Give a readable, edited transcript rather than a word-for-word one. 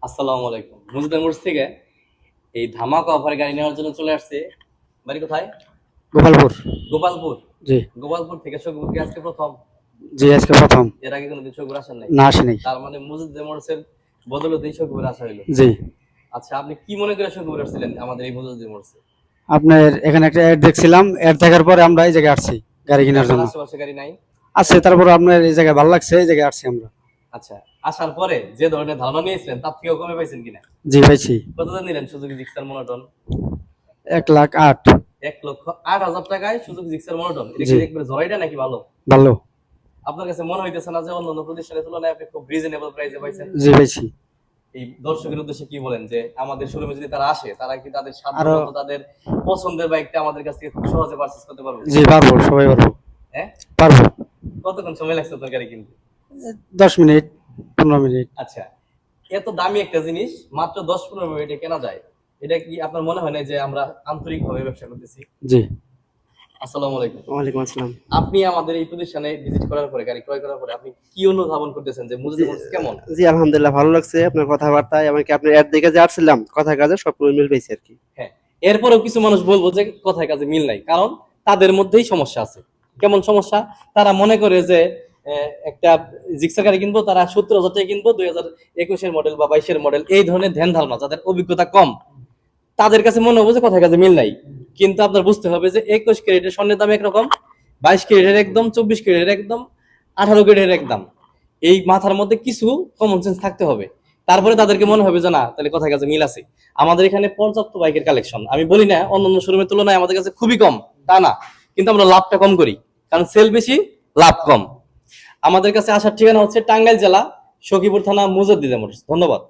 আসসালামু আলাইকুম। মুজিদের মোড় থেকে এই ধামাকা অফারে গাড়ি নেওয়ার জন্য চলে আসছে। বাড়ি কোথায়? গোপালপুর। গোপালপুর। জি। গোপালপুর থেকে শোকপুর কি আজকে প্রথম? জি, আজকে প্রথম। এর আগে কোনোদিন শোকপুর আসেন নাই? না, আসি নাই। তার মানে মুজিদের মোড়ের বদলতেই শোকপুরে আসা হইলো। জি। আচ্ছা, আপনি কি মনে করে শোকপুরে আসছিলেন আমাদের এই মুজিদের মোড়ে? আপনার এখানে একটা অ্যাড দেখছিলাম, অ্যাড দেখার পরে আমরা এই জায়গায় আসছি গাড়ি কেনার আপনার জন্য। আশেপাশে গাড়ি নাই? আছে, তারপর আপনার এই জায়গায় ভালো লাগছে, এই জায়গায় আসছি আমরা। আচ্ছা, আসার পরে যে ধরনের ধারণা নিয়েছিলেন তার থেকেও কমে পাইছেন কিনা? জি, পাইছি। কত দাম নিলেন সুজুকি জিক্সার মনোটন? 1,08,000। 1,08,000 টাকায় সুজুকি জিক্সার মনোটন। এটা জি। কি একবারে জরাইটা নাকি ভালো? ভালো। আপনার কাছে মনে হইতেছে না যে অন্যান্য প্রতিষ্ঠানের তুলনায় আপনি খুব রিজনেবল প্রাইসে পাইছেন? জি, পাইছি। এই দর্শকের উদ্দেশ্যে কি বলেন যে আমাদের শোরুমে যদি তারা আসে, তারা কি তাদের আরো সাধ্যমতো তাদের পছন্দের বাইকটা আমাদের কাছ থেকে খুব সহজে পারচেজ করতে পারবে? জি, পারবো, সবাই পারবো। হ্যাঁ? পারবো। কতক্ষণ সময় লাগছে আপনার গাড়ি কিনতে? 10 মিনিট, 15 মিনিট। আচ্ছা, এত দামি একটা জিনিস মাত্র 10-15 মিনিটে কেনা যায়। এটা কি আপনার মনে হয় না যে আমরা আন্তরিকভাবে ব্যবসা করতেছি? জি। আসসালামু আলাইকুম। ওয়ালাইকুম আসসালাম। আপনি আমাদের এই প্রতিষ্ঠানে ভিজিট করার পরে, গাড়ি ক্রয় করার পরে আপনি কি অনুধাবন করতেছেন যে জি, মুজিদের মোটরস কেমন? জি, আলহামদুলিল্লাহ ভালো লাগছে আপনার কথাবার্তায়। এমনকি আপনার অ্যাড দেখে যে আসছিলাম, কথায় কাজে সবগুলো মিল পেয়েছি আরকি। হ্যাঁ, এরপরেও কিছু মানুষ বলবো যে কথায় কাজে মিল নাই, কারণ তাদের মধ্যেই সমস্যা আছে। কেমন সমস্যা? তারা মনে করে যে একটা জিক্সার গাড়ি কিনবো, তারা 70,000 টাকা কিনবো, 2021-এর মডেল বা 22-এর মডেল, এই ধরনের ধ্যান ধারণা, যাদের অভিজ্ঞতা কম, তাদের কাছে মনে হবে যে কথায় কাজে মিল নাই। কিন্তু আপনার বুঝতে হবে যে 21 ক্যারেটের স্বর্ণের দাম একরকম, 22 ক্যারেটের একদম, 24 ক্যারেটের একদম, 18 ক্যারেটের একদম। এই মাথার মধ্যে কিছু কমন সেন্স থাকতে হবে। তারপরে তাদেরকে মনে হবে যে না, তাহলে কথায় কাজে মিল আছে। আমাদের এখানে পর্যাপ্ত বাইকের কালেকশন। আমি বলি না অন্যান্য শোরুমের তুলনায় আমাদের কাছে খুবই কম, তা না, কিন্তু আমরা লাভটা কম করি, কারণ সেল বেশি, লাভ কম। আমাদের কাছে আসার ঠিকানা হচ্ছে টাঙ্গাইল জেলা, সখীপুর থানা, মুজাদ্দিদ মোটরস। ধন্যবাদ।